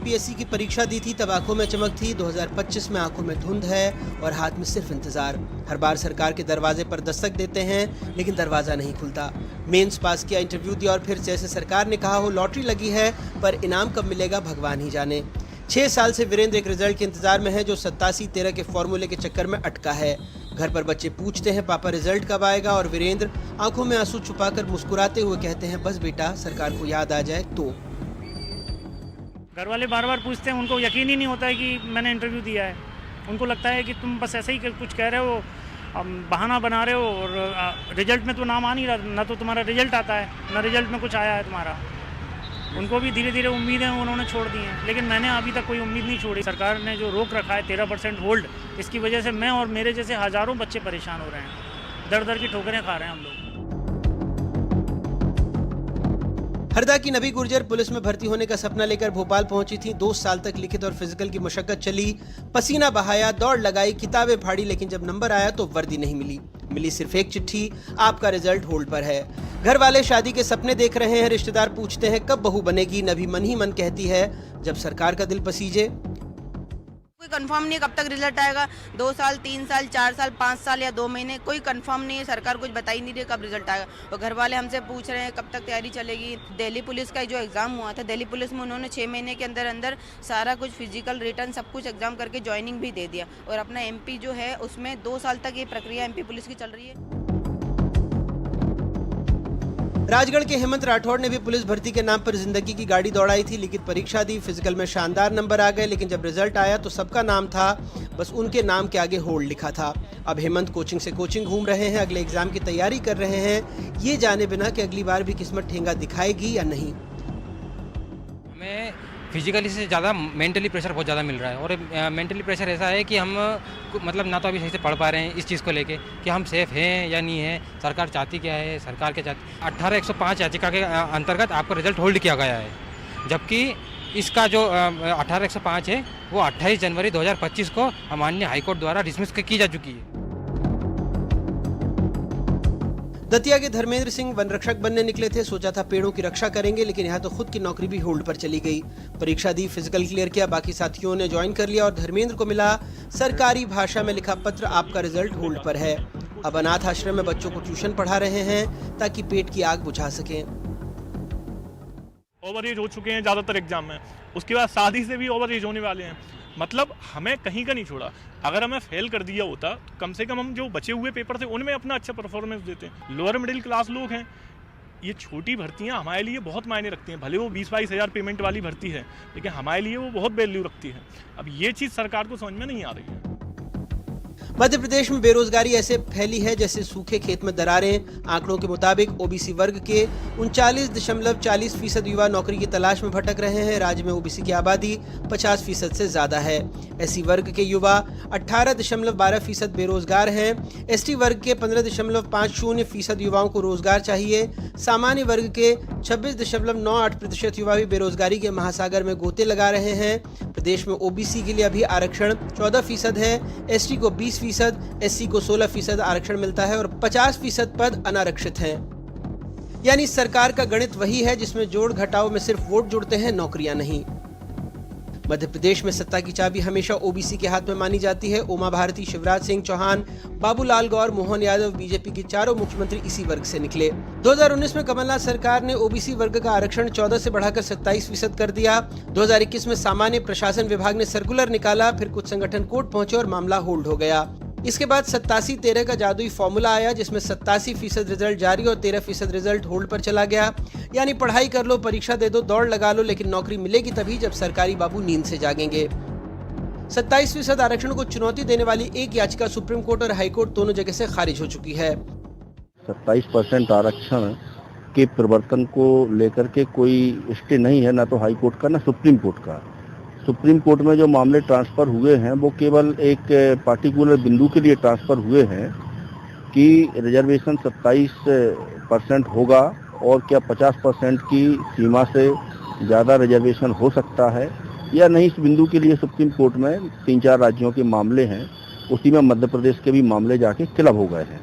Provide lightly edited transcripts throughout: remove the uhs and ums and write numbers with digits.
UPSC की परीक्षा दी थी तब आंखों में चमक थी, 2025 में आंखों में धुंध है और हाथ में सिर्फ इंतजार। हर बार सरकार के दरवाजे पर दस्तक देते हैं लेकिन दरवाजा नहीं खुलता। मेंस पास किया, इंटरव्यू दिया और फिर जैसे सरकार ने कहा हो लॉटरी लगी है पर इनाम कब मिलेगा भगवान ही जाने। 6 साल से वीरेंद्र एक रिजल्ट के इंतजार में है जो 87-13 के फॉर्मूले के चक्कर में अटका है। घर पर बच्चे पूछते हैं पापा रिजल्ट कब आएगा और वीरेंद्र आंखों में आंसू छुपाकर मुस्कुराते हुए कहते हैं बस बेटा सरकार को याद आ जाए तो। घर वाले बार बार पूछते हैं, उनको यकीन ही नहीं होता है कि मैंने इंटरव्यू दिया है। उनको लगता है कि तुम बस ऐसे ही कुछ कह रहे हो, बहाना बना रहे हो और रिजल्ट में तो नाम आ नहीं रहा, ना तो तुम्हारा रिजल्ट आता है ना रिजल्ट में कुछ आया है तुम्हारा। उनको भी धीरे धीरे उम्मीदें उन्होंने छोड़ दी हैं, लेकिन मैंने अभी तक कोई उम्मीद नहीं छोड़ी। सरकार ने जो रोक रखा है 13% होल्ड, इसकी वजह से मैं और मेरे जैसे हज़ारों बच्चे परेशान हो रहे हैं, दर दर की ठोकरें खा रहे हैं हम लोग। हरदा की नबी गुर्जर पुलिस में भर्ती होने का सपना लेकर भोपाल पहुंची थी। 2 साल तक लिखित और फिजिकल की मशक्कत चली, पसीना बहाया, दौड़ लगाई, किताबें फाड़ी, लेकिन जब नंबर आया तो वर्दी नहीं मिली सिर्फ एक चिट्ठी, आपका रिजल्ट होल्ड पर है। घर वाले शादी के सपने देख रहे हैं, रिश्तेदार पूछते हैं कब बहू बनेगी, नबी मन ही मन कहती है जब सरकार का दिल पसीजे। कोई कंफर्म नहीं है कब तक रिजल्ट आएगा, 2 साल 3 साल 4 साल 5 साल या 2 महीने, कोई कंफर्म नहीं है। सरकार कुछ बता ही नहीं रही कब रिजल्ट आएगा और घर वाले हमसे पूछ रहे हैं कब तक तैयारी चलेगी। दिल्ली पुलिस का जो एग्जाम हुआ था, दिल्ली पुलिस में उन्होंने 6 महीने के अंदर अंदर सारा कुछ फिजिकल रिटर्न सब कुछ एग्जाम करके ज्वाइनिंग भी दे दिया और अपना एमपी जो है उसमें 2 साल तक ये प्रक्रिया एमपी पुलिस की चल रही है। राजगढ़ के हेमंत राठौड़ ने भी पुलिस भर्ती के नाम पर जिंदगी की गाड़ी दौड़ाई थी। लिखित परीक्षा दी, फिजिकल में शानदार नंबर आ गए, लेकिन जब रिजल्ट आया तो सबका नाम था, बस उनके नाम के आगे होल्ड लिखा था। अब हेमंत कोचिंग से कोचिंग घूम रहे हैं, अगले एग्जाम की तैयारी कर रहे हैं, ये जाने बिना कि अगली बार भी किस्मत ठेंगा दिखाएगी या नहीं। हमें फिजिकली से ज़्यादा मेंटली प्रेशर बहुत ज़्यादा मिल रहा है और मेंटली प्रेशर ऐसा है कि हम मतलब ना तो अभी सही से पढ़ पा रहे हैं इस चीज़ को लेके कि हम सेफ हैं या नहीं है, सरकार चाहती क्या है, सरकार क्या चाहती। 18-105 याचिका के अंतर्गत आपका रिजल्ट होल्ड किया गया है, जबकि इसका जो 18-105 है वो 28 जनवरी 2025 को माननीय हाईकोर्ट द्वारा डिसमिस की जा चुकी है। दतिया के धर्मेंद्र सिंह वन रक्षक बनने निकले थे, सोचा था पेड़ों की रक्षा करेंगे, लेकिन यहाँ तो खुद की नौकरी भी होल्ड पर चली गई। परीक्षा दी, फिजिकल क्लियर किया, बाकी साथियों ने ज्वाइन कर लिया और धर्मेंद्र को मिला सरकारी भाषा में लिखा पत्र, आपका रिजल्ट होल्ड पर है। अब अनाथ आश्रम में बच्चों को ट्यूशन पढ़ा रहे हैं ताकि पेट की आग बुझा सकें। ओवर एज हो चुके हैं ज़्यादातर एग्जाम में, उसके बाद शादी से भी ओवर एज होने वाले हैं। मतलब हमें कहीं का नहीं छोड़ा। अगर हमें फेल कर दिया होता तो कम से कम हम जो बचे हुए पेपर थे उनमें अपना अच्छा परफॉर्मेंस देते हैं। लोअर मिडिल क्लास लोग हैं, ये छोटी भर्तियां हमारे लिए बहुत मायने रखती हैं। भले वो 20-22 हज़ार पेमेंट वाली भर्ती है, लेकिन हमारे लिए वो बहुत वैल्यू रखती है। अब ये चीज़ सरकार को समझ में नहीं आ रही है। मध्य प्रदेश में बेरोजगारी ऐसे फैली है जैसे सूखे खेत में दरारें। आंकड़ों के मुताबिक ओबीसी वर्ग के 39.40% युवा नौकरी की तलाश में भटक रहे हैं। राज्य में ओबीसी की आबादी 50% से ज्यादा है। एससी वर्ग के युवा 18.12% बेरोजगार हैं। एसटी वर्ग के 15.50% युवाओं को रोजगार चाहिए। सामान्य वर्ग के 26.98% युवा भी बेरोजगारी के महासागर में गोते लगा रहे हैं। प्रदेश में ओबीसी के लिए अभी आरक्षण 14% है, एसटी को 20%, एससी को 16% आरक्षण मिलता है और 50% पद अनारक्षित हैं। यानी सरकार का गणित वही है जिसमें जोड़ घटाव में सिर्फ वोट जुड़ते हैं, नौकरियां नहीं। मध्य प्रदेश में सत्ता की चाबी हमेशा ओबीसी के हाथ में मानी जाती है। उमा भारती, शिवराज सिंह चौहान, बाबूलाल गौर, मोहन यादव, बीजेपी के चारों मुख्यमंत्री इसी वर्ग से निकले। 2019 में कमलनाथ सरकार ने ओबीसी वर्ग का आरक्षण 14 से बढ़ाकर 27% कर दिया। 2021 में सामान्य प्रशासन विभाग ने सर्कुलर निकाला, फिर कुछ संगठन कोर्ट पहुंचे और मामला होल्ड हो गया। इसके बाद 87-13 का जादुई फॉर्मूला आया जिसमें 87% रिजल्ट जारी और 13% रिजल्ट होल्ड पर चला गया। यानी पढ़ाई कर लो, परीक्षा दे दो, दौड़ लगा लो, लेकिन नौकरी मिलेगी तभी जब सरकारी बाबू नींद से जागेंगे। 27% आरक्षण को चुनौती देने वाली एक याचिका सुप्रीम कोर्ट और हाई कोर्ट दोनों जगह से खारिज हो चुकी है। 27% आरक्षण के प्रवर्तन को लेकर के कोई स्टे नहीं है, ना तो हाई कोर्ट का ना सुप्रीम कोर्ट का। सुप्रीम कोर्ट में जो मामले ट्रांसफ़र हुए हैं वो केवल एक पार्टिकुलर बिंदु के लिए ट्रांसफ़र हुए हैं कि रिजर्वेशन 27% होगा और क्या 50% की सीमा से ज़्यादा रिजर्वेशन हो सकता है या नहीं। इस बिंदु के लिए सुप्रीम कोर्ट में 3-4 राज्यों के मामले हैं, उसी में मध्य प्रदेश के भी मामले जाके क्लब हो गए हैं।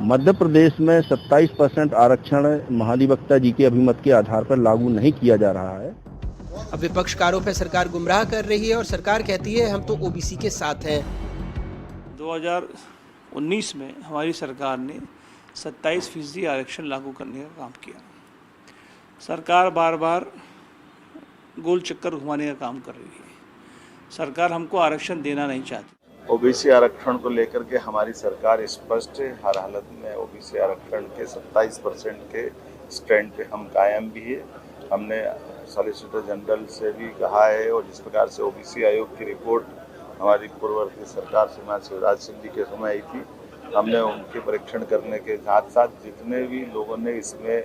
मध्य प्रदेश में 27% आरक्षण महाधिवक्ता जी के अभिमत के आधार पर लागू नहीं किया जा रहा है। अब विपक्ष का आरोप है सरकार गुमराह कर रही है और सरकार कहती है हम तो ओबीसी के साथ हैं। 2019 में हमारी सरकार ने 27% आरक्षण लागू करने का काम किया। सरकार बार बार गोल चक्कर घुमाने का काम कर रही है। सरकार हमको आरक्षण देना नहीं चाहती। ओबीसी आरक्षण को लेकर के हमारी सरकार स्पष्ट है। हर हालत में ओबीसी आरक्षण के 27% के स्टैंड पे हम कायम भी है। हमने सॉलिसिटर जनरल से भी कहा है और जिस प्रकार से ओबीसी आयोग की रिपोर्ट हमारी पूर्ववर्ती सरकार श्रीमान शिवराज सिंह जी के समय आई थी, हमने उनके परीक्षण करने के साथ साथ जितने भी लोगों ने इसमें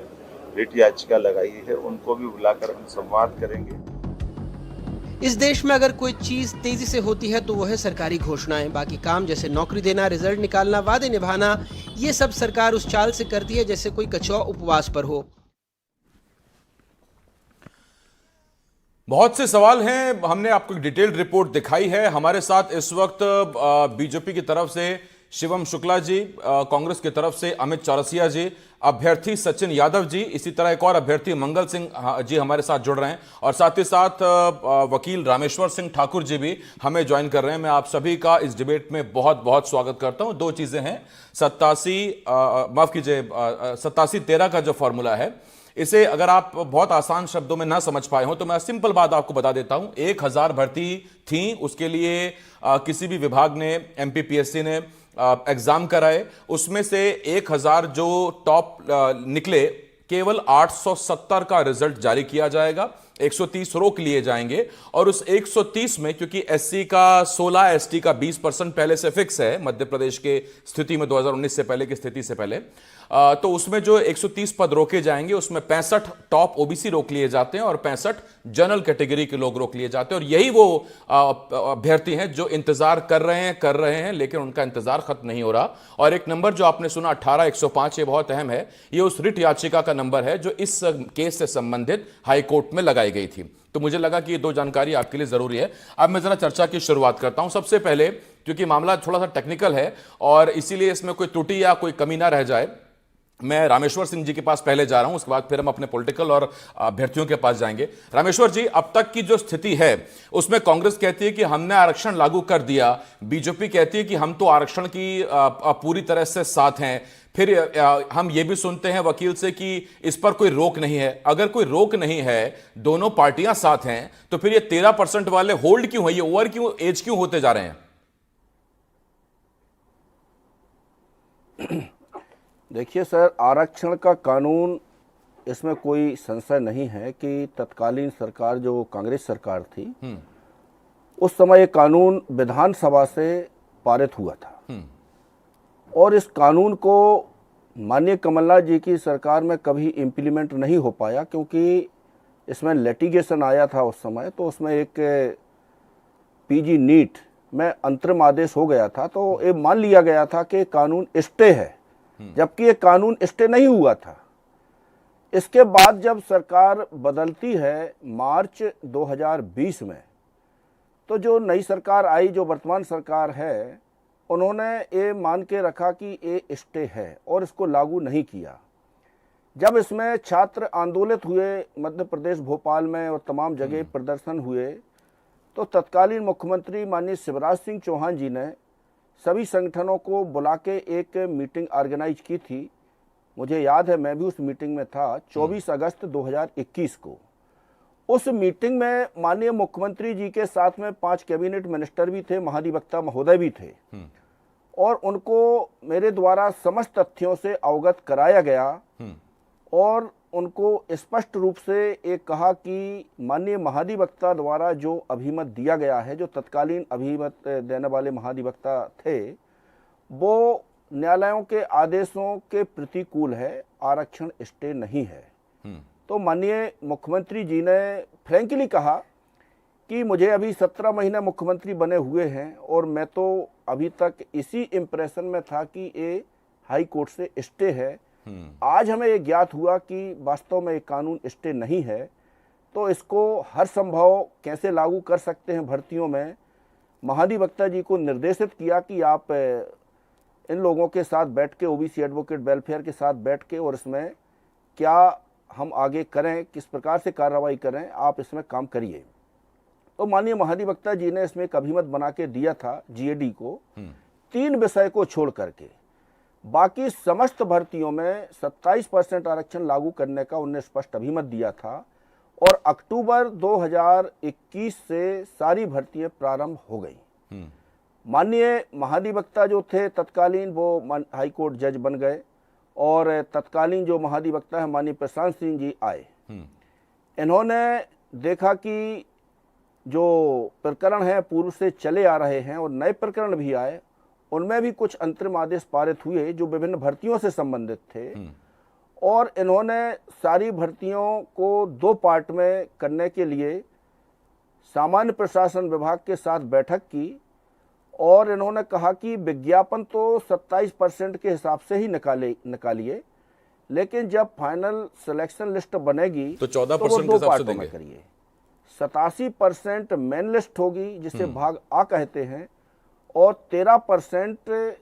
रिट याचिका लगाई है उनको भी बुलाकर हम संवाद करेंगे। इस देश में अगर कोई चीज तेजी से होती है तो वो है सरकारी घोषणाएं। बाकी काम जैसे नौकरी देना, रिजल्ट निकालना, वादे निभाना, ये सब सरकार उस चाल से करती है जैसे कोई कछुआ उपवास पर हो। बहुत से सवाल हैं, हमने आपको एक डिटेल्ड रिपोर्ट दिखाई है। हमारे साथ इस वक्त बीजेपी की तरफ से शिवम शुक्ला जी, कांग्रेस की तरफ से अमित चौरसिया जी, अभ्यर्थी सचिन यादव जी, इसी तरह एक और अभ्यर्थी मंगल सिंह जी हमारे साथ जुड़ रहे हैं और साथ ही साथ वकील रामेश्वर सिंह ठाकुर जी भी हमें ज्वाइन कर रहे हैं। मैं आप सभी का इस डिबेट में बहुत बहुत स्वागत करता हूं। दो चीजें हैं, 87-13 का जो फॉर्मूला है, इसे अगर आप बहुत आसान शब्दों में ना समझ पाए हो तो मैं सिंपल बात आपको बता देता हूं। 1000 भर्ती थी, उसके लिए किसी भी विभाग ने, एमपीपीएससी ने एग्जाम कराए, उसमें से 1000 जो टॉप निकले, केवल 870 का रिजल्ट जारी किया जाएगा। 130 रोक लिए जाएंगे और उस 130 में, क्योंकि एससी का 16, एसटी का 20% पहले से फिक्स है मध्य प्रदेश के स्थिति में, 2019 से पहले की स्थिति से पहले, तो उसमें जो 130 पद रोके जाएंगे उसमें 65 टॉप ओबीसी रोक लिए जाते हैं और 65 जनरल कैटेगरी के लोग रोक लिए जाते हैं। और यही वो अभ्यर्थी हैं जो इंतजार कर रहे हैं, लेकिन उनका इंतजार खत्म नहीं हो रहा। और एक नंबर जो आपने सुना 18105, ये बहुत अहम है, ये उस रिट याचिका का नंबर है जो इस केस से संबंधित हाईकोर्ट में लगाई गई थी। तो मुझे लगा कि ये दो जानकारी आपके लिए जरूरी है। अब मैं जरा चर्चा की शुरुआत करता हूं। सबसे पहले, क्योंकि मामला थोड़ा सा टेक्निकल है और इसीलिए इसमें कोई त्रुटि या कोई कमी ना रह जाए, मैं रामेश्वर सिंह जी के पास पहले जा रहा हूं, उसके बाद फिर हम अपने पॉलिटिकल और अभ्यर्थियों के पास जाएंगे। रामेश्वर जी, अब तक की जो स्थिति है उसमें कांग्रेस कहती है कि हमने आरक्षण लागू कर दिया, बीजेपी कहती है कि हम तो आरक्षण की पूरी तरह से साथ हैं, फिर हम ये भी सुनते हैं वकील से कि इस पर कोई रोक नहीं है। अगर कोई रोक नहीं है, दोनों पार्टियां साथ हैं, तो फिर ये 13% वाले होल्ड क्यों है, ये ओवर क्यों, एज क्यों होते जा रहे हैं? देखिए सर, आरक्षण का कानून, इसमें कोई संशय नहीं है कि तत्कालीन सरकार जो कांग्रेस सरकार थी, उस समय ये कानून विधानसभा से पारित हुआ था और इस कानून को माननीय कमलनाथ जी की सरकार में कभी इम्प्लीमेंट नहीं हो पाया, क्योंकि इसमें लिटिगेशन आया था उस समय। तो उसमें एक पीजी नीट में अंतरिम आदेश हो गया था, तो ये मान लिया गया था कि कानून स्टे है, जबकि ये कानून स्टे नहीं हुआ था। इसके बाद जब सरकार बदलती है मार्च 2020 में, तो जो नई सरकार आई, जो वर्तमान सरकार है, उन्होंने ये मान के रखा कि ये स्टे है और इसको लागू नहीं किया। जब इसमें छात्र आंदोलित हुए मध्य प्रदेश, भोपाल में और तमाम जगह प्रदर्शन हुए, तो तत्कालीन मुख्यमंत्री माननीय शिवराज सिंह चौहान जी ने सभी संगठनों को बुला के एक मीटिंग ऑर्गेनाइज की थी। मुझे याद है, मैं भी उस मीटिंग में था, 24 अगस्त 2021 को। उस मीटिंग में माननीय मुख्यमंत्री जी के साथ में 5 कैबिनेट मिनिस्टर भी थे, महाधिवक्ता महोदय भी थे, और उनको मेरे द्वारा समस्त तथ्यों से अवगत कराया गया और उनको स्पष्ट रूप से एक कहा कि माननीय महाधिवक्ता द्वारा जो अभिमत दिया गया है, जो तत्कालीन अभिमत देने वाले महाधिवक्ता थे, वो न्यायालयों के आदेशों के प्रतिकूल है, आरक्षण स्टे नहीं है। तो माननीय मुख्यमंत्री जी ने फ्रैंकली कहा कि मुझे अभी 17 महीने मुख्यमंत्री बने हुए हैं और मैं तो अभी तक इसी इम्प्रेशन में था कि ये हाई कोर्ट से स्टे है। आज हमें ये ज्ञात हुआ कि वास्तव में ये कानून स्टे नहीं है, तो इसको हर संभव कैसे लागू कर सकते हैं भर्तियों में। महाधिवक्ता जी को निर्देशित किया कि आप इन लोगों के साथ बैठ के, ओबीसी एडवोकेट वेलफेयर के साथ बैठ के, और इसमें क्या हम आगे करें, किस प्रकार से कार्रवाई करें, आप इसमें काम करिए। तो माननीय महाधिवक्ता जी ने इसमें एक अभिमत बना के दिया था जीएडी को 3 विषय को छोड़ करके, बाकी समस्त भर्तियों में 27% आरक्षण लागू करने का उन्होंने स्पष्ट अभिमत दिया था और अक्टूबर 2021 से सारी भर्तियां प्रारंभ हो गई। माननीय महाधिवक्ता जो थे तत्कालीन वो हाई कोर्ट जज बन गए और तत्कालीन जो महाधिवक्ता है माननीय प्रशांत सिंह जी आए। इन्होंने देखा कि जो प्रकरण है पूर्व से चले आ रहे हैं और नए प्रकरण भी आए, उनमें भी कुछ अंतरिम आदेश पारित हुए जो विभिन्न भर्तियों से संबंधित थे और इन्होंने सारी भर्तियों को 2 पार्ट में करने के लिए सामान्य प्रशासन विभाग के साथ बैठक की और इन्होंने कहा कि विज्ञापन तो 27% के हिसाब से ही निकालिए, लेकिन जब फाइनल सिलेक्शन लिस्ट बनेगी तो 14% के हिसाब से देंगे। करिए। 87% मेन लिस्ट होगी जिसे भाग आ कहते हैं और 13%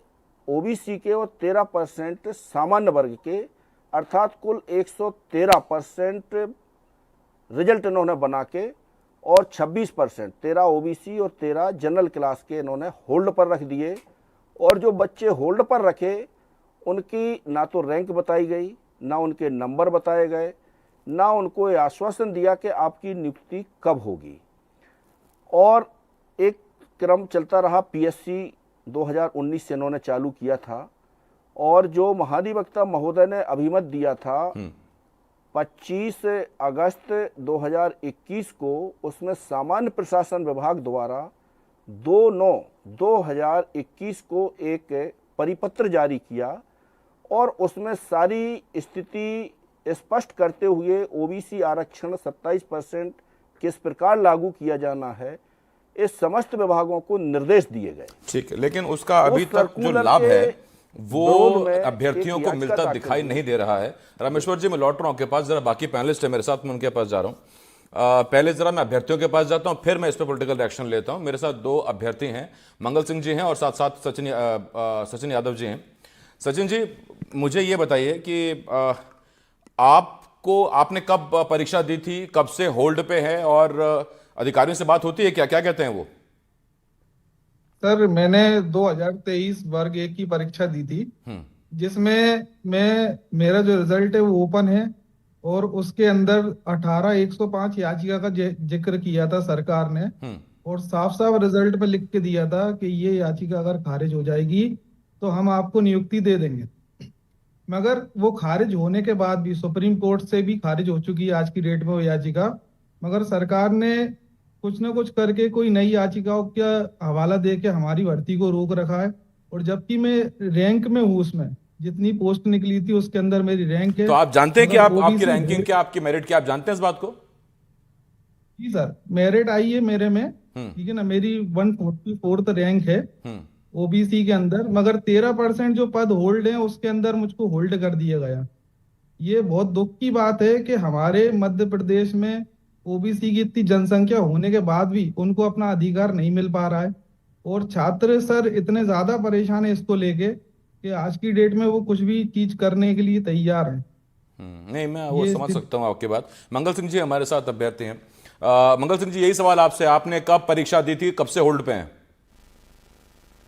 ओबीसी के और 13% सामान्य वर्ग के, अर्थात कुल 113% रिजल्ट इन्होंने बना के और 26% 13 ओबीसी और 13 जनरल क्लास के इन्होंने होल्ड पर रख दिए और जो बच्चे होल्ड पर रखे उनकी ना तो रैंक बताई गई, ना उनके नंबर बताए गए, ना उनको ये आश्वासन दिया कि आपकी नियुक्ति कब होगी। और एक क्रम चलता रहा, पीएससी 2019 से इन्होंने चालू किया था और जो महाधिवक्ता महोदय ने अभिमत दिया था 25 अगस्त 2021 को, उसमें सामान्य प्रशासन विभाग द्वारा 2/9/2021 को एक परिपत्र जारी किया और उसमें सारी स्थिति स्पष्ट करते हुए ओबीसी आरक्षण 27% किस प्रकार लागू किया जाना है, इस समस्त विभागों को निर्देश दिए गए। ठीक है, लेकिन उसका अभी तक जो लाभ है वो अभ्यर्थियों को मिलता दिखाई नहीं दे रहा है। रामेश्वर जी, मैं लौट रहा हूं आपके पास, जरा बाकी पैनलिस्ट है मेरे साथ, मैं उनके पास जा रहा हूं। पहले जरा मैं अभ्यर्थियों के पास जाता हूं, फिर मैं इस पर पॉलिटिकल रिएक्शन लेता हूं। मेरे साथ 2 अभ्यर्थी हैं, मंगल सिंह जी हैं और साथ साथ सचिन यादव जी हैं। सचिन जी, मुझे ये बताइए कि आपने कब परीक्षा दी थी, कब से होल्ड पे है और अधिकारियों से बात होती है क्या, क्या कहते हैं वो? सर, मैंने 2023 वर्ग 1 की परीक्षा दी थी जिसमें मेरा जो रिजल्ट है वो ओपन है और उसके अंदर 18/105 याचिका का जिक्र किया था सरकार ने और साफ साफ रिजल्ट पे लिख के दिया था कि ये याचिका अगर खारिज हो जाएगी तो हम आपको नियुक्ति दे देंगे। मगर वो खारिज होने के बाद भी, सुप्रीम कोर्ट से भी खारिज हो चुकी है आज की डेट में वो याचिका, मगर सरकार ने कुछ ना कुछ करके कोई नई याचिकाओं का हवाला दे के हमारी भर्ती को रोक रखा है। और जबकि मैं रैंक में हूँ, उसमें जितनी पोस्ट निकली थी उसके अंदर मेरी रैंक है। तो आप जानते हैं कि आपकी रैंकिंग क्या, आपकी मेरिट क्या, आप जानते हैं इस बात को? जी सर, मेरिट आई है मेरे में, ठीक है ना, मेरी 144th रैंक है ओबीसी के अंदर, मगर 13% जो पद होल्ड है उसके अंदर मुझको होल्ड कर दिया गया। ये बहुत दुख की बात है कि हमारे मध्य प्रदेश में ओबीसी की इतनी जनसंख्या होने के बाद भी उनको अपना अधिकार नहीं मिल पा रहा है और छात्र सर इतने ज्यादा परेशान है इसको लेके कि आज की डेट में वो कुछ भी चीज करने के लिए तैयार है। नहीं, मैं वो समझ सकता हूँ आपकी बात। मंगल सिंह जी हमारे साथ अभ्यर्थी हैं। मंगल सिंह जी, यही सवाल आपसे, आपने कब परीक्षा दी थी, कब से होल्ड पे हैं?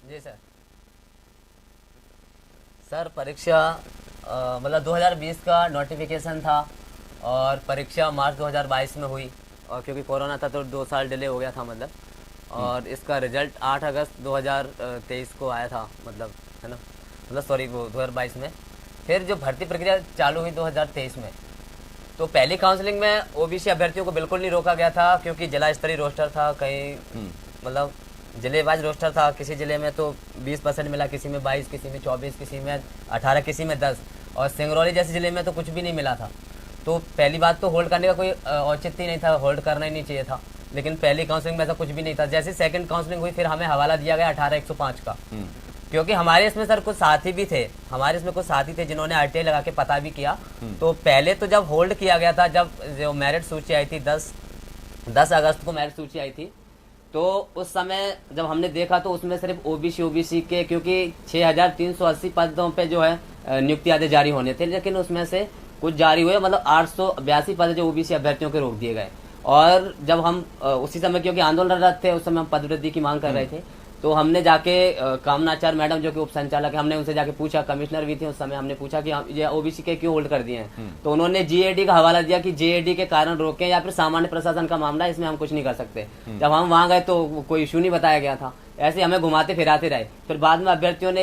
जी सर, परीक्षा मतलब 2020 का नोटिफिकेशन था और परीक्षा मार्च 2022 में हुई और क्योंकि कोरोना था तो 2 साल डिले हो गया था मतलब, और इसका रिजल्ट 8 अगस्त 2023 को आया था, मतलब है ना, मतलब सॉरी वो 2022 में। फिर जो भर्ती प्रक्रिया चालू हुई 2023 में, तो पहली काउंसलिंग में ओबीसी अभ्यर्थियों को बिल्कुल नहीं रोका गया था क्योंकि जिला स्तरीय रोस्टर था, कहीं मतलब जिले वाइज रोस्टर था, किसी जिले में तो 20% मिला, किसी में 22, किसी में 24, किसी में 18, किसी में 10, और सिंगरौली जैसे जिले में तो कुछ भी नहीं मिला था। तो पहली बात तो होल्ड करने का कोई औचित्य नहीं था, होल्ड करना ही नहीं चाहिए था, लेकिन पहली काउंसलिंग में ऐसा कुछ भी नहीं था। जैसे सेकंड काउंसलिंग हुई फिर हमें हवाला दिया गया 18/105 का, क्योंकि हमारे इसमें सर कुछ साथी भी थे, जिन्होंने आरटीआई लगा के पता भी किया। तो पहले तो जब होल्ड किया गया था, जब जो मेरिट सूची आई थी 10 अगस्त को मेरिट सूची आई थी, तो उस समय जब हमने देखा तो उसमें सिर्फ ओबीसी के, क्योंकि 6380 पदों पे जो है नियुक्ति आदेश जारी होने थे, लेकिन उसमें से कुछ जारी हुए, मतलब 882 पद जो ओबीसी अभ्यर्थियों के रोक दिए गए। और जब हम उसी समय, क्योंकि आंदोलनरत थे उस समय, हम पदवृद्धि की मांग कर रहे थे, तो हमने जाके कामनाचार मैडम जो कि उप संचालक है, हमने उनसे जाके पूछा, कमिश्नर भी थे उस समय, हमने पूछा कि ये ओबीसी के क्यों होल्ड कर दिए हैं। तो उन्होंने जीएडी का हवाला दिया कि जीएडी के कारण रोके या फिर सामान्य प्रशासन का मामला है, इसमें हम कुछ नहीं कर सकते। जब हम वहां गए तो कोई इशू नहीं बताया गया था, ऐसे हमें घुमाते फिराते रहे। फिर बाद में अभ्यर्थियों ने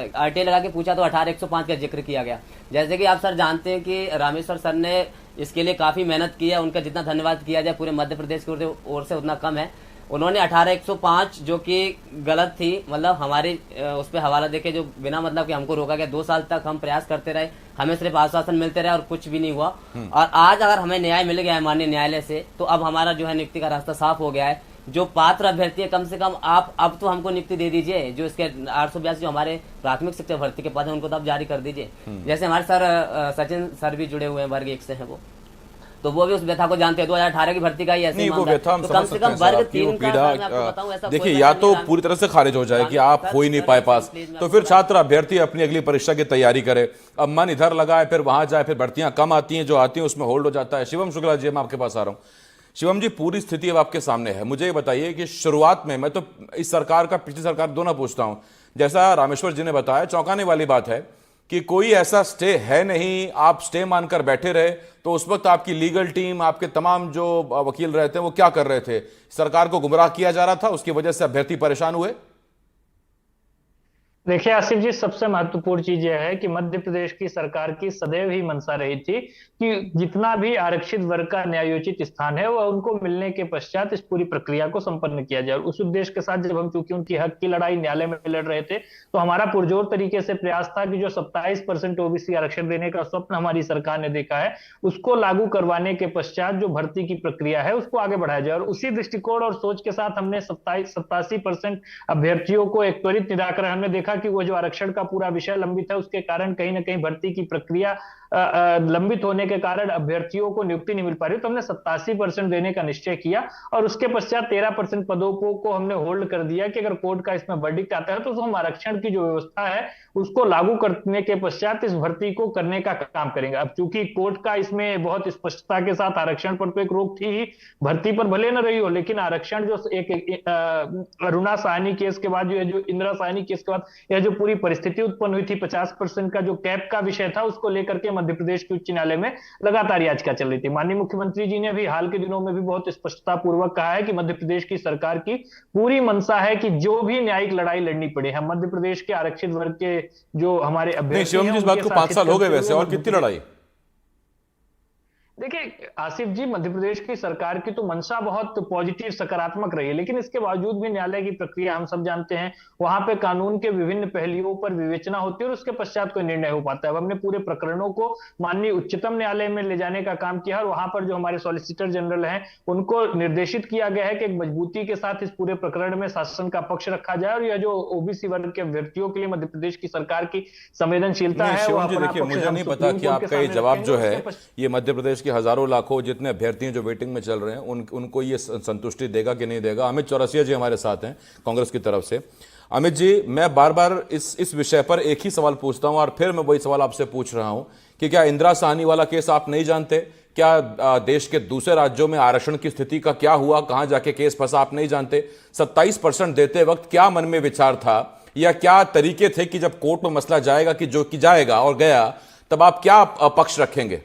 आरटीआई लगा के पूछा तो 18-105 का जिक्र किया गया। जैसे कि आप सर जानते हैं कि रामेश्वर सर ने इसके लिए काफी मेहनत की है, उनका जितना धन्यवाद किया जाए पूरे मध्य प्रदेश की ओर से उतना कम है। उन्होंने 18-105 जो कि गलत थी, मतलब हमारी उस पर हवाला देके जो बिना मतलब कि हमको रोका गया, 2 साल तक हम प्रयास करते रहे, हमें सिर्फ आश्वासन मिलते रहे और कुछ भी नहीं हुआ। और आज अगर हमें न्याय मिल गया है माननीय न्यायालय से, तो अब हमारा जो है नियुक्ति का रास्ता साफ हो गया है। जो पात्र अभ्यर्थी है, कम से कम आप अब तो हमको नियुक्ति दे दीजिए। जो इसके 882 जो हमारे प्राथमिक शिक्षक भर्ती के पद है, उनको तो आप जारी कर दीजिए। जैसे हमारे सर सचिन सर भी जुड़े हुए हैं, वर्ग 1 से है वो, तो वो भी उस व्यथा को जानते हैं। 2018 की भर्ती का ही ऐसे मामला है, तो कम से कम वर्ग 3 का मैं आपको बताऊं, ऐसा देखिए, या तो पूरी तरह से खारिज हो जाए कि आप हो ही नहीं पाए पास, तो फिर छात्र अभ्यर्थी अपनी अगली परीक्षा की तैयारी करे। अब मन इधर लगाए, फिर वहां जाए, फिर भर्तियां कम आती हैं, जो आती हैं उसमें होल्ड हो जाता है। शिवम शुक्ला जी, मैं आपके पास आ रहा हूं। शिवम जी, पूरी स्थिति अब आपके सामने है। मुझे ये बताइए कि शुरुआत में, मैं तो इस सरकार का पिछली सरकार दोनों पूछता हूं, जैसा रामेश्वर जी ने बताया, चौंकाने वाली बात है कि कोई ऐसा स्टे है नहीं, आप स्टे मानकर बैठे रहे। तो उस वक्त आपकी लीगल टीम, आपके तमाम जो वकील रहते हैं, वो क्या कर रहे थे? सरकार को गुमराह किया जा रहा था, उसकी वजह से अभ्यर्थी परेशान हुए? देखिए आसिफ जी, सबसे महत्वपूर्ण चीज यह है कि मध्य प्रदेश की सरकार की सदैव ही मंशा रही थी कि जितना भी आरक्षित वर्ग का न्यायोचित स्थान है वह उनको मिलने के पश्चात इस पूरी प्रक्रिया को संपन्न किया जाए। और उस उद्देश्य के साथ जब हम चूंकि उनकी हक की लड़ाई न्यायालय में लड़ रहे थे, तो हमारा पुरजोर तरीके से प्रयास था कि जो 27% ओबीसी आरक्षण देने का स्वप्न हमारी सरकार ने देखा है, उसको लागू करवाने के पश्चात जो भर्ती की प्रक्रिया है उसको आगे बढ़ाया जाए। और उसी दृष्टिकोण और सोच के साथ हमने 87% अभ्यर्थियों को एक त्वरित निराकरण, हमने देखा कि वो जो आरक्षण का पूरा विषय लंबित है, उसके कारण कहीं ना कहीं भर्ती की प्रक्रिया लंबित होने के कारण अभ्यर्थियों को नियुक्ति नहीं मिल पा रही, तो हमने 87% देने का निश्चय किया। और उसके पश्चात 13% पदों को हमने होल्ड कर दिया कि अगर कोर्ट का इसमें वर्डिक्ट आता है तो हम आरक्षण की जो व्यवस्था है उसको लागू करने के पश्चात इस भर्ती को करने का काम करेंगे। अब चूंकि कोर्ट का इसमें बहुत स्पष्टता के साथ आरक्षण पर तो एक रोक थी ही, भर्ती पर भले न रही हो, लेकिन आरक्षण जो एक अरुणा साहनी केस के बाद, जो इंदिरा साहनी केस के बाद यह जो पूरी परिस्थिति उत्पन्न हुई थी, 50% का जो कैप का विषय था, उसको लेकर के मध्य प्रदेश के उच्च न्यायालय में लगातार याचिका चल रही थी। माननीय मुख्यमंत्री जी ने भी हाल के दिनों में भी बहुत स्पष्टता पूर्वक कहा है कि मध्य प्रदेश की सरकार की पूरी मंशा है कि जो भी न्यायिक लड़ाई लड़नी पड़े, हम मध्य प्रदेश के आरक्षित वर्ग के जो हमारे अभ्यर्थी हैं, इस बात को 5 साल हो गए वैसे, और कितनी लड़ाई? देखिए आसिफ जी, मध्य प्रदेश की सरकार की तो मंशा बहुत पॉजिटिव सकारात्मक रही है, लेकिन इसके बावजूद भी न्यायालय की प्रक्रिया हम सब जानते हैं, वहां पे कानून के विभिन्न पहलुओं पर विवेचना होती है और उसके पश्चात कोई निर्णय हो पाता है। अब हमने पूरे प्रकरणों को माननीय उच्चतम न्यायालय में ले जाने का काम किया और वहां पर जो हमारे सॉलिसिटर जनरल हैं उनको निर्देशित किया गया है कि एक मजबूती के साथ इस पूरे प्रकरण में शासन का पक्ष रखा जाए और यह जो ओबीसी वर्ग के अभ्यर्थियों के लिए मध्य प्रदेश की सरकार की संवेदनशीलता है। देखिए, मुझे नहीं पता कि आपका ये जवाब जो है ये मध्य प्रदेश हजारों लाखों जितने अभ्यर्थी हैं जो वेटिंग में चल रहे हैं उनको ये संतुष्टि देगा कि नहीं देगा। अमित चौरसिया जी हमारे साथ हैं कांग्रेस की तरफ से। अमित जी, मैं बार बार इस विषय पर एक ही सवाल पूछता हूं और फिर मैं वही सवाल आपसे पूछ रहा हूं कि क्या इंदिरा साहनी वाला केस आप नहीं जानते? क्या देश के दूसरे राज्यों में आरक्षण की स्थिति का क्या हुआ, कहां जाके केस फंसा, आप नहीं जानते? 27% देते वक्त क्या मन में विचार था या क्या तरीके थे कि जब कोर्ट में मसला जाएगा कि जो कि जाएगा और गया, तब आप क्या पक्ष रखेंगे?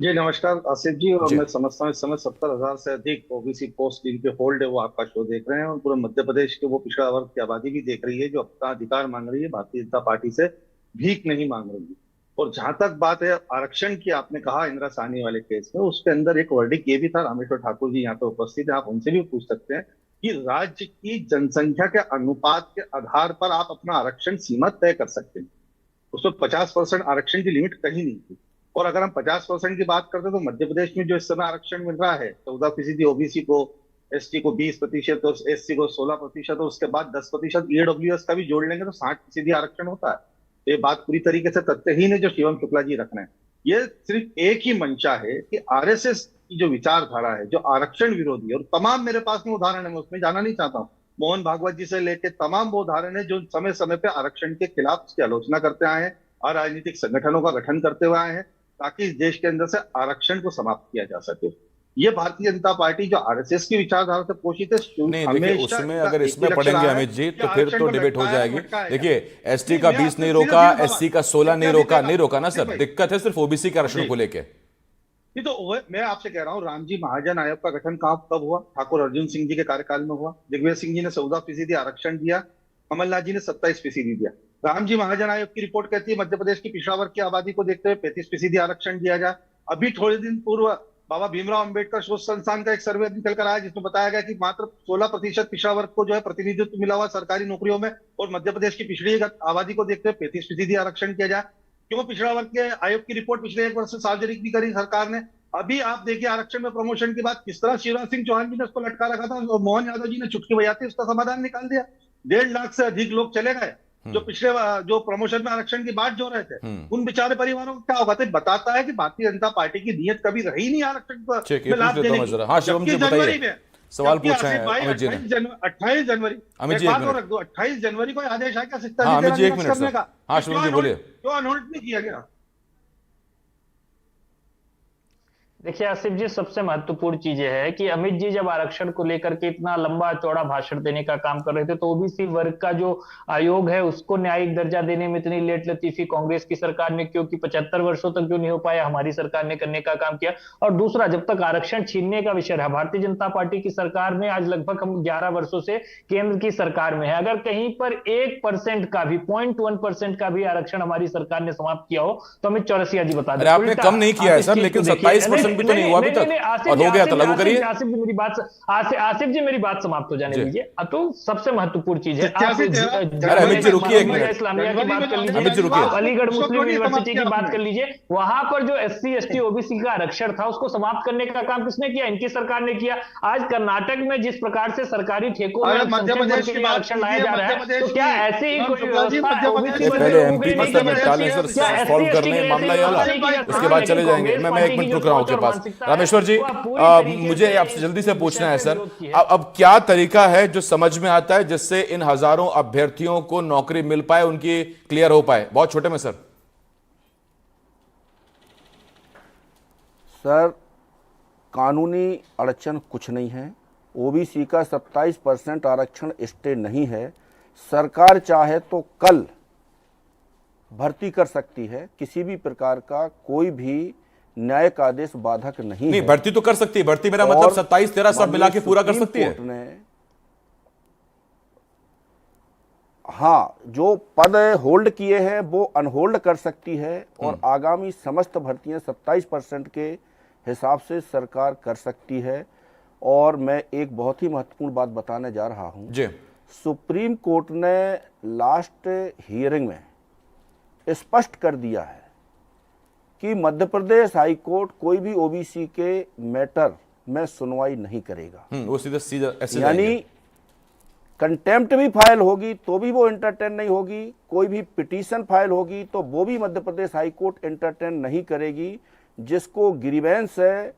जी नमस्कार आसिफ जी, और मैं समझता हूँ इस समय 70,000 से अधिक ओबीसी पोस्ट जिनके होल्ड है वो आपका शो देख रहे हैं और पूरे मध्य प्रदेश के वो पिछड़ा वर्ग की आबादी भी देख रही है जो अपना अधिकार मांग रही है, भारतीय जनता पार्टी से भीख नहीं मांग रही है। और जहां तक बात है आरक्षण की, आपने कहा इंदिरा साहनी वाले केस में, उसके अंदर एक वर्डिक्ट ये भी था, रामेश्वर ठाकुर जी यहाँ पे उपस्थित है, आप उनसे भी पूछ सकते हैं कि राज्य की जनसंख्या के अनुपात के आधार पर आप अपना आरक्षण सीमा तय कर सकते हैं। उसमें 50% आरक्षण की लिमिट कहीं नहीं थी। और अगर हम 50% की बात करते हैं तो मध्य प्रदेश में जो इस समय आरक्षण मिल रहा है 14% ओबीसी को, एसटी को 20% और एससी को 16% और उसके बाद 10% ईडब्ल्यूएस का भी जोड़ लेंगे तो 60% आरक्षण होता है। ये बात पूरी तरीके से तथ्यहीन है जो शिवम शुक्ला जी रख रहे हैं। ये सिर्फ एक ही मंशा है कि आरएसएस की जो विचारधारा है, जो आरक्षण विरोधी, और तमाम मेरे पास में उदाहरण है, मैं उसमें जाना नहीं चाहता हूँ, मोहन भागवत जी से लेके तमाम वो उदाहरण है जो समय समय पे आरक्षण के खिलाफ उसकी आलोचना करते आए हैं, अराजनीतिक संगठनों का गठन करते हुए आए हैं ताकि इस देश के अंदर से आरक्षण को समाप्त किया जा सके। ये भारतीय जनता पार्टी जो आरएसएस की विचारधारा से पोषित है, नहीं देखिए, उसमें अगर इसमें पढ़ेंगे अमित जी तो फिर तो डिबेट हो जाएगी। देखिए, एसटी का 20 नहीं रोका, एससी का 16 नहीं रोका ना सर, दिक्कत है सिर्फ ओबीसी के आरक्षण को लेके। नहीं तो मैं आपसे कह रहा हूँ, रामजी महाजन आयोग का गठन कब हुआ? ठाकुर अर्जुन सिंह जी के कार्यकाल में हुआ। दिग्विजय सिंह जी ने 14% आरक्षण दिया, कमलनाथ जी ने 27% दिया। रामजी महाजन आयोग की रिपोर्ट कहती है मध्य प्रदेश की पिछड़ा वर्ग की आबादी को देखते हुए 35% आरक्षण दिया जाए। अभी थोड़े दिन पूर्व बाबा भीमराव अंबेडकर शोध संस्थान का एक सर्वे निकल कर आया जिसमें बताया गया कि मात्र 16% पिछड़ा वर्ग को जो है प्रतिनिधित्व मिला हुआ सरकारी नौकरियों में, और मध्य प्रदेश की पिछड़ी आबादी को देखते हुए 35% आरक्षण किया जाए। क्यों? पिछड़ा वर्ग के आयोग की रिपोर्ट पिछले 1 वर्ष से सार्वजनिक भी करी सरकार ने। अभी आप देखिए आरक्षण में प्रमोशन की बात किस तरह शिवराज सिंह चौहान जी ने उसको लटका रखा था और मोहन यादव जी ने चुटकी बजाते उसका समाधान निकाल दिया। 1.5 लाख से अधिक लोग चले गए जो पिछले जो प्रमोशन में आरक्षण की बात जो रहे थे, उन बेचारे परिवारों को क्या होगा? तो बताता है कि भारतीय जनता पार्टी की नीयत कभी रही नहीं आरक्षण में लाभ देने की। हाँ शिवम जी बताइए, सवाल पूछा है अमित जी ने। 28 जनवरी अमित जी रख दो, 28 जनवरी को आदेश आया क्या शिक्षा अमित जी 1 मिनट करने का? हाँ शिवम जी बोलिए। क्यों अनहोल्ड नहीं किया गया? देखिए आसिफ जी, सबसे महत्वपूर्ण चीज यह है कि अमित जी जब आरक्षण को लेकर के इतना लंबा चौड़ा भाषण देने का काम कर रहे थे तो ओबीसी वर्ग का जो आयोग है उसको न्यायिक दर्जा देने में इतनी लेट लतीफी कांग्रेस की सरकार ने क्योंकि 75 वर्षों तक जो नहीं हो पाया, हमारी सरकार ने करने का काम किया। और दूसरा, जब तक आरक्षण छीनने का विषय रहा, भारतीय जनता पार्टी की सरकार में आज लगभग हम 11 वर्षों से केंद्र की सरकार में है, अगर कहीं पर 1% का भी 0.1% का भी आरक्षण हमारी सरकार ने समाप्त किया हो तो अमित चौरसिया जी बता दें। आपने कम नहीं किया है सर, लेकिन 27% भी तो नहीं हुआ अभी तक, और हो गया तो लागू करिए। आसिफ जी मेरी बात समाप्त हो जाने दीजिए। तो सबसे महत्वपूर्ण चीज है, अमित जी रुकिए 1 मिनट, इस्लामिया की बात कर लीजिए, अमित जी रुकिए, अलीगढ़ मुस्लिम यूनिवर्सिटी की बात कर लीजिए, वहां पर जो SC ST OBC का आरक्षण था उसको समाप्त करने का काम किसने किया? इनकी सरकार ने किया। आज कर्नाटक में जिस प्रकार से सरकारी ठेकों में आरक्षण लाया जा रहा है, तो क्या ऐसे ही कोई व्यवस्था पहले MP पर सर निपटालें सर, सॉल्व कर लें मामला ये वाला, उसके बाद चले जाएंगे। मैं 1 मिनट रुक रहा हूं आपके पास। रामेश्वर जी, मुझे आपसे जल्दी से पूछना है सर, अब क्या तरीका है जो समझ में आता है जिससे इन हजारों अभ्यर्थियों को नौकरी मिल पाए, उनकी क्लियर हो पाए? बहुत छोटे में सर। सर कानूनी अड़चन कुछ नहीं है, ओबीसी का 27% आरक्षण स्टे नहीं है। सरकार चाहे तो कल भर्ती कर सकती है, किसी भी प्रकार का कोई भी न्यायिक आदेश बाधक नहीं है। भर्ती तो कर सकती है, भर्ती मेरा मतलब 27-13 सब मिला के पूरा कर सकती है। हाँ, जो पद होल्ड किए हैं वो अनहोल्ड कर सकती है और आगामी समस्त भर्तियां 27% के हिसाब से सरकार कर सकती है। और मैं एक बहुत ही महत्वपूर्ण बात बताने जा रहा हूं जी। सुप्रीम कोर्ट ने लास्ट हियरिंग में स्पष्ट कर दिया है कि मध्य प्रदेश हाई कोर्ट कोई भी ओबीसी के मैटर में सुनवाई नहीं करेगा। वो सीधा ऐसे यानी कंटेम्प्ट भी फाइल होगी तो भी वो एंटरटेन नहीं होगी, कोई भी पिटीशन फाइल होगी तो वो भी Madhya Pradesh high court entertain नहीं करेगी। जिसको ग्रीवेंस है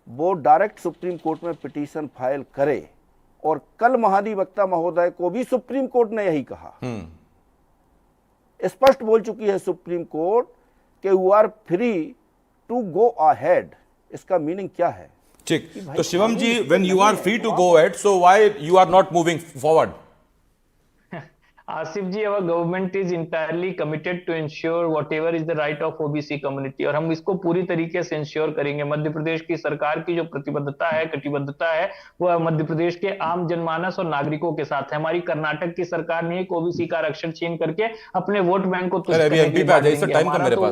वो डायरेक्ट सुप्रीम कोर्ट में पिटीशन फाइल करे। और कल महाधिवक्ता महोदय को भी सुप्रीम कोर्ट ने यही कहा, स्पष्ट बोल चुकी है सुप्रीम कोर्ट कि you are free to go ahead. इसका मीनिंग क्या है? ठीक, तो Shivam ji, when you are free to go ahead, so why you are not moving forward? Asif ji, our government is entirely committed to ensure whatever is the right of OBC community, और हम इसको पूरी तरीके से इंश्योर करेंगे। मध्य प्रदेश की सरकार की जो प्रतिबद्धता है, कटिबद्धता है, वह मध्य प्रदेश के आम जनमानस और नागरिकों के साथ है। हमारी कर्नाटक की सरकार ने एक ओबीसी का आरक्षण छीन करके अपने वोट बैंक को तुच्छ करने के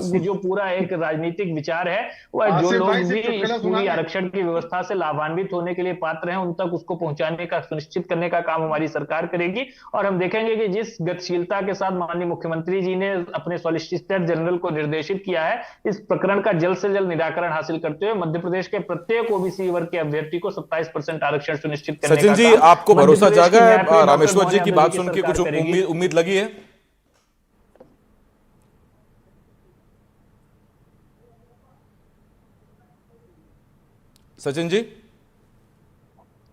लिए जो पूरा एक राजनीतिक विचार है, वह जो लोग भी इस पूरी आरक्षण की व्यवस्था से लाभान्वित होने के लिए पात्र हैं उन तक उसको पहुंचाने का, सुनिश्चित करने का काम हमारी सरकार करेगी। और हम देखेंगे कि जिस गतिशीलता के साथ माननीय मुख्यमंत्री जी ने अपने सॉलिसिटर जनरल को निर्देशित किया है, इस प्रकरण का जल्द से जल्द निराकरण हासिल करते हुए मध्य प्रदेश के प्रत्येक ओबीसी वर्ग के अभ्यर्थी को 27% आरक्षण सुनिश्चित करने का सचिन जी, आपको भरोसा जागा है? रामेश्वर जी की बात सुन के कुछ उम्मीद लगी है? सचिन जी?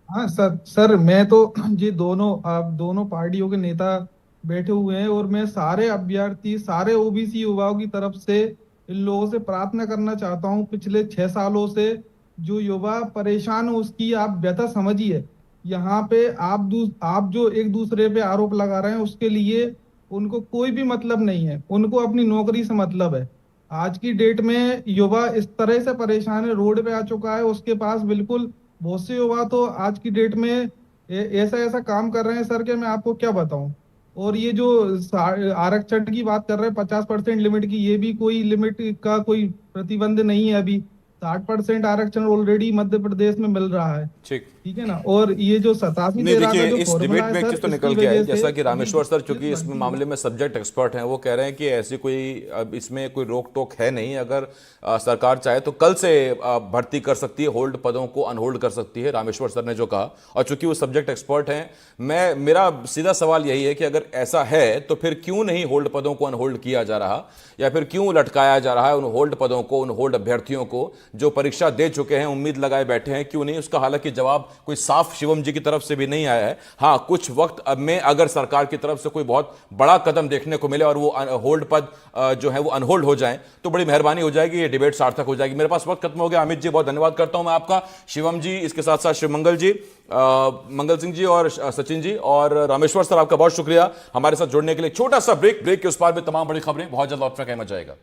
हाँ सर, मैं तो जी आप दोनों पार्टियों के नेता बैठे हुए हैं, और मैं सारे अभ्यर्थी, सारे ओबीसी युवाओं की तरफ से इन लोगों से प्रार्थना करना चाहता हूं, पिछले 6 सालों से जो युवा परेशान हो उसकी आप व्यथा समझिए। यहाँ पे आप जो एक दूसरे पे आरोप लगा रहे हैं उसके लिए उनको कोई भी मतलब नहीं है, उनको अपनी नौकरी से मतलब है। आज की डेट में युवा इस तरह से परेशान है, रोड पे आ चुका है, उसके पास बिल्कुल बहुत से युवा तो आज की डेट में ऐसा ऐसा काम कर रहे हैं सर के मैं आपको क्या बताऊं। और ये जो आरक्षण की बात कर रहे हैं 50% लिमिट की, ये भी कोई लिमिट का कोई प्रतिबंध नहीं है। अभी 60% आरक्षण ऑलरेडी मध्य प्रदेश में मिल रहा है। ठीक है ना। और ये जो 87 नहीं, 13 का देखिए जो इस फॉर्मूला डिबेट में है एक सर, चीज तो इसकी निकल के आई, वजह से जैसा कि रामेश्वर सर चूंकि इस मामले में सब्जेक्ट एक्सपर्ट हैं, वो कह रहे हैं कि ऐसी कोई अब इसमें कोई रोक टोक है नहीं। अगर सरकार चाहे तो कल से भर्ती कर सकती है, होल्ड पदों को अनहोल्ड कर सकती है, रामेश्वर सर ने जो कहा। और चूंकि वो सब्जेक्ट एक्सपर्ट हैं, मेरा सीधा सवाल यही है कि अगर ऐसा है तो फिर क्यों नहीं होल्ड पदों को अनहोल्ड किया जा रहा, या फिर क्यों लटकाया जा रहा है उन होल्ड पदों को, उन होल्ड अभ्यर्थियों को जो परीक्षा दे चुके हैं, उम्मीद लगाए बैठे हैं, क्यों नहीं? उसका हालांकि जवाब कोई साफ शिवम जी की तरफ से भी नहीं आया है। हाँ, कुछ वक्त अब में अगर सरकार की तरफ से कोई बहुत बड़ा कदम देखने को मिले और वो होल्ड पद जो है वो अनहोल्ड हो जाएं तो बड़ी मेहरबानी हो जाएगी, ये डिबेट सार्थक हो जाएगी। मेरे पास वक्त खत्म हो गया। अमित जी बहुत धन्यवाद करता हूं मैं आपका, शिवम जी, इसके साथ साथ शिवमंगल जी, मंगल सिंह जी और सचिन जी, और रामेश्वर सर आपका बहुत शुक्रिया हमारे साथ जुड़ने के लिए। छोटा सा ब्रेक के उस पार में तमाम बड़ी खबरें बहुत जल्द लौटने का मजा आएगा।